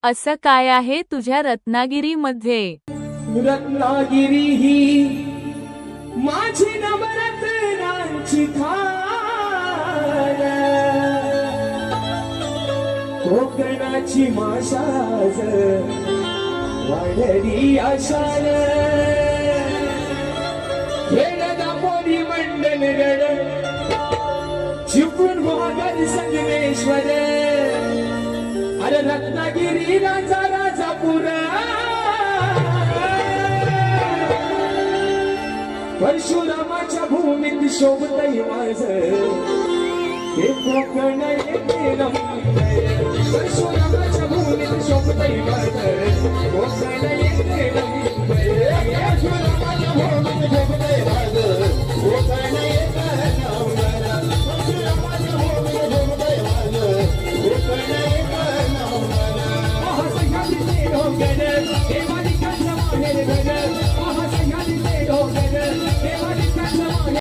असं काय आहे तुझ्या रत्नागिरीमध्ये? रत्नागिरी ही माझी नवरत्नांची खान, कोकणाची माशाज वाढली आशान, खेळदा पोरी मंडणगड चिपळूण भागर संगमेश्वर, अरे रत्नागिरी राजा राजापूर, परशुरामाच्या भूमीत शोभतय माझ हे कोकण येते नमते, परशुरामाच्या भूमीत शोभतय माझ कोकण येते नमते, परशुरामाच्या भूमीत शोभतय माझ कोकण येते नमते, परशुरामाच्या भूमीत शोभतय माझ कोकण येते नमते, महासंघाची कोकण हे मालिकांचं माहेर घर,